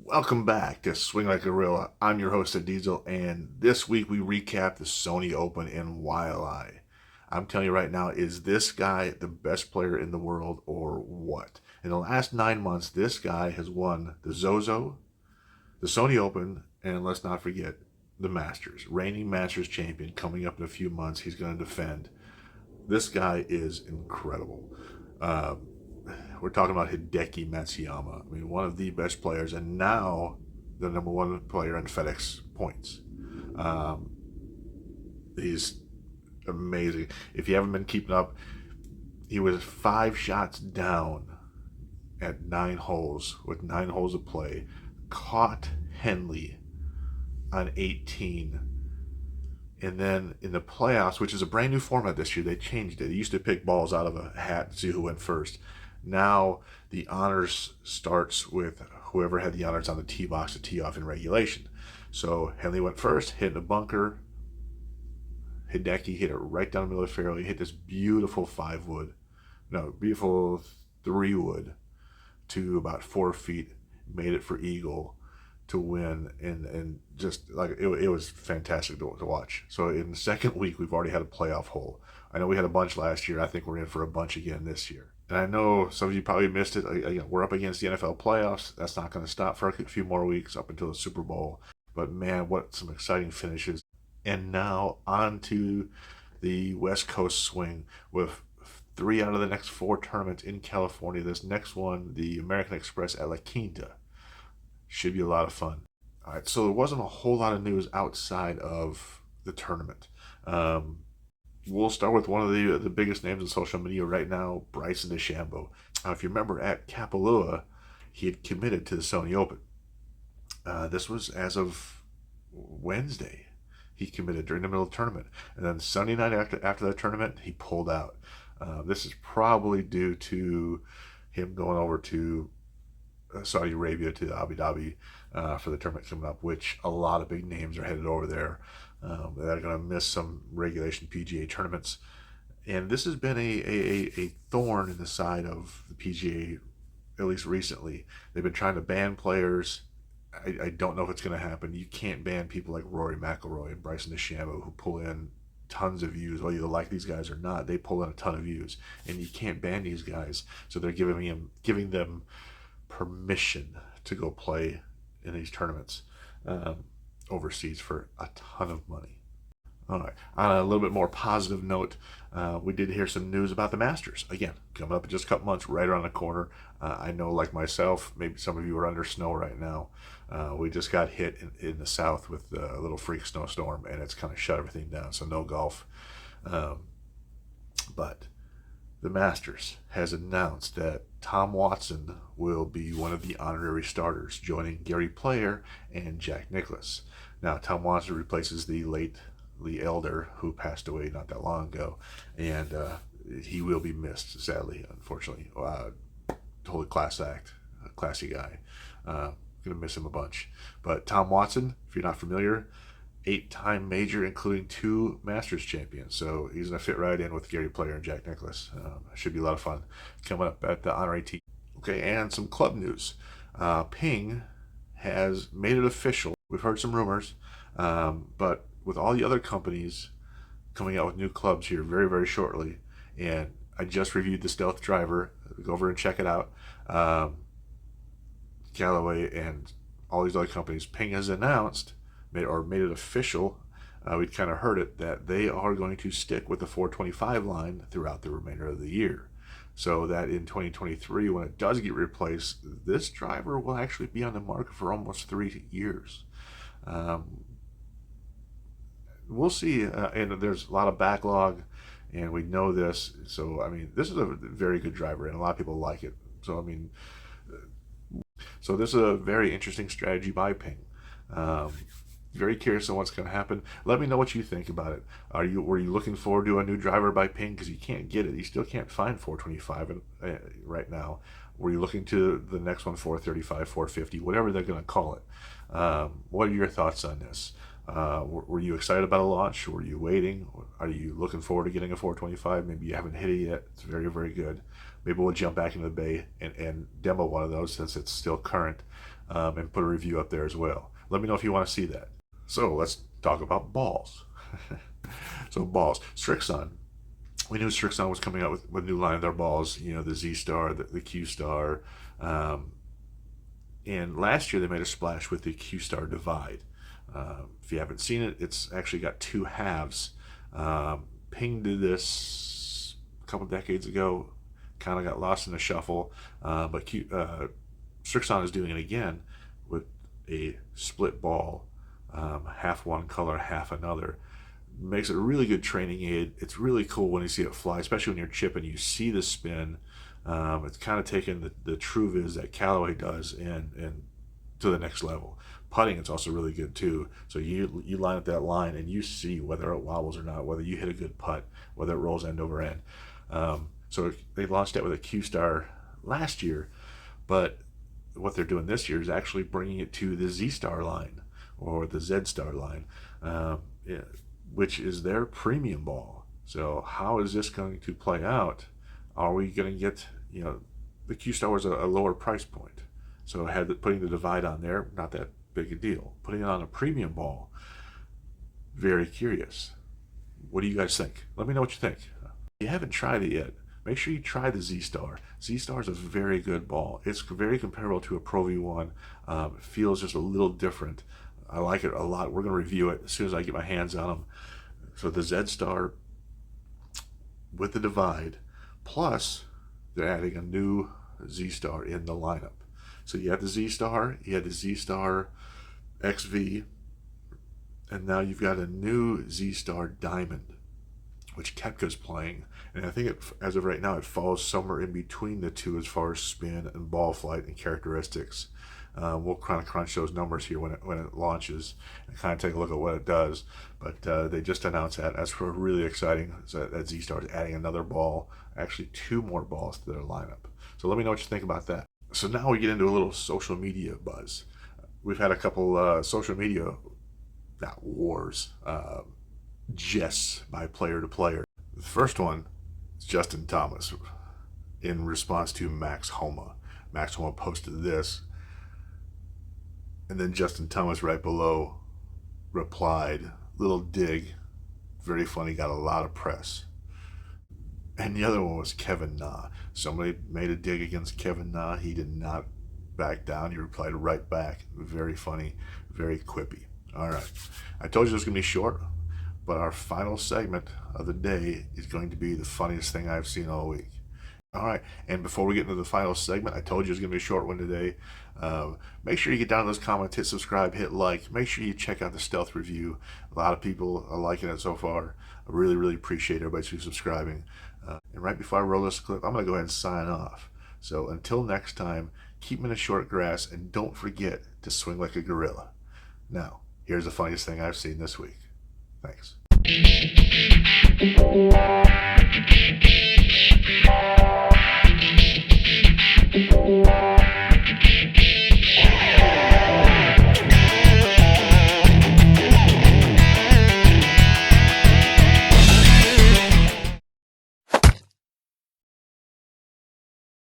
Welcome back to Swing Like a Gorilla. I'm your host, Diesel, and this week we recap the Sony Open in Waialae. I'm telling you right now, is this guy the best player in the world or what? In the last 9 months, this guy has won the Zozo, the Sony Open, and let's not forget the Masters. Reigning Masters champion coming up in a few months. He's going to defend. This guy is incredible. We're talking about Hideki Matsuyama. I mean, one of the best players, and now the number one player in FedEx points. He's amazing. If you haven't been keeping up, he was 5 shots down at 9 holes with 9 holes of play. Caught Henley on 18. And then in the playoffs, which is a brand new format this year, they changed it. They used to pick balls out of a hat and see who went first. Now the honors starts with whoever had the honors on the tee box to tee off in regulation. So Henley went first, hit a bunker. Hideki hit it right down the middle of the fairway. He hit this beautiful 3-wood to about 4 feet. Made it for eagle to win, and just like it was fantastic to watch. So in the second week, we've already had a playoff hole. I know we had a bunch last year. I think we're in for a bunch again this year. And I know some of you probably missed it. We're up against the NFL playoffs. That's not going to stop for a few more weeks up until the Super Bowl. But man, what some exciting finishes. And now on to the West Coast swing with 3 out of the next 4 tournaments in California. This next one, the American Express at La Quinta. Should be a lot of fun. All right, so there wasn't a whole lot of news outside of the tournament. We'll start with one of the biggest names in social media right now, Bryson DeChambeau. If you remember at Kapalua, he had committed to the Sony Open. This was as of Wednesday. He committed during the middle of the tournament. And then Sunday night after that tournament, he pulled out. This is probably due to him going over to Saudi Arabia, to Abu Dhabi for the tournament coming up, which a lot of big names are headed over there. They're going to miss some regulation PGA tournaments. And this has been a thorn in the side of the PGA, at least recently. They've been trying to ban players. I don't know if it's going to happen. You can't ban people like Rory McIlroy and Bryson DeChambeau who pull in tons of views. Whether you like these guys or not, they pull in a ton of views. And you can't ban these guys. So they're giving them permission to go play in these tournaments overseas for a ton of money. All right. On a little bit more positive note, we did hear some news about the Masters. Again, coming up in just a couple months, right around the corner. I know, like myself, maybe some of you are under snow right now. We just got hit in the south with a little freak snowstorm, and it's kind of shut everything down, so no golf. But the Masters has announced that Tom Watson will be one of the honorary starters, joining Gary Player and Jack Nicklaus. Now, Tom Watson replaces the late Lee Elder, who passed away not that long ago, and he will be missed, sadly, unfortunately. Totally class act, classy guy. Gonna miss him a bunch. But Tom Watson, if you're not familiar, 8-time major, including 2 Masters champions. So he's going to fit right in with Gary Player and Jack Nicklaus. Should be a lot of fun coming up at the honorary tee. Okay, and some club news. Ping has made it official. We've heard some rumors, but with all the other companies coming out with new clubs here very, very shortly, and I just reviewed the Stealth Driver. Go over and check it out. Callaway and all these other companies. Ping has announced made it official, we'd kind of heard it, that they are going to stick with the 425 line throughout the remainder of the year. So that in 2023, when it does get replaced, this driver will actually be on the market for almost 3 years. We'll see, and there's a lot of backlog, and we know this. So, I mean, this is a very good driver, and a lot of people like it. So, I mean, so this is a very interesting strategy by Ping. Very curious on what's going to happen. Let me know what you think about it. Were you looking forward to a new driver by Ping? Because you can't get it. You still can't find 425 right now. Were you looking to the next one, 435, 450, whatever they're going to call it? What are your thoughts on this? Were you excited about a launch? Were you waiting? Are you looking forward to getting a 425? Maybe you haven't hit it yet. It's very, very good. Maybe we'll jump back into the bay and demo one of those since it's still current, and put a review up there as well. Let me know if you want to see that. So let's talk about balls. So balls. Strixon. We knew Strixon was coming out with a new line of their balls, you know, the Z Star, the Q Star. And last year they made a splash with the Q Star Divide. If you haven't seen it, it's actually got two halves. Ping did this a couple decades ago, kind of got lost in the shuffle, but Strixon is doing it again with a split ball, half one color, half another. Makes it a really good training aid. It's really cool when you see it fly, especially when you're chipping. You see the spin. It's kind of taking the true viz that Callaway does and to the next level. Putting, it's also really good too. So you line up that line and you see whether it wobbles or not, whether you hit a good putt, whether it rolls end over end. So they launched that with a Q Star last year, but what they're doing this year is actually bringing it to the Z Star line or the Z Star line, which is their premium ball. So how is this going to play out? Are we going to get, you know, the Q Star was a lower price point, so putting the Divide on there, not that big a deal. Putting it on a premium ball, very curious. What do you guys think? Let me know what you think. If you haven't tried it yet, make sure you try the Z Star. Z Star is a very good ball. It's very comparable to a Pro V1. It feels just a little different. I like it a lot. We're going to review it as soon as I get my hands on them. So the Z Star with the Divide, plus they're adding a new Z Star in the lineup. So you have the Z Star, you had the Z Star XV, and now you've got a new Z Star Diamond, which Kepka's playing. And I think as of right now, it falls somewhere in between the two as far as spin and ball flight and characteristics. We'll kind of crunch those numbers here when it launches and kind of take a look at what it does. But they just announced that. That's really exciting. So that Z Star is adding another ball, actually two more balls to their lineup. So let me know what you think about that. So now we get into a little social media buzz. We've had a couple social media, not wars, jests by player to player. The first one is Justin Thomas in response to Max Homa. Max Homa posted this, and then Justin Thomas right below replied, little dig, very funny, got a lot of press. And the other one was Kevin Na. Somebody made a dig against Kevin Na. He did not back down. He replied right back. Very funny, very quippy. All right. I told you it was going to be short, but our final segment of the day is going to be the funniest thing I've seen all week. All right, and before we get into the final segment, I told you it was going to be a short one today. Make sure you get down to those comments, hit subscribe, hit like. Make sure you check out the Stealth review. A lot of people are liking it so far. I really, really appreciate everybody who's subscribing. And right before I roll this clip, I'm going to go ahead and sign off. So until next time, keep them in the short grass, and don't forget to swing like a gorilla. Now, here's the funniest thing I've seen this week. Thanks.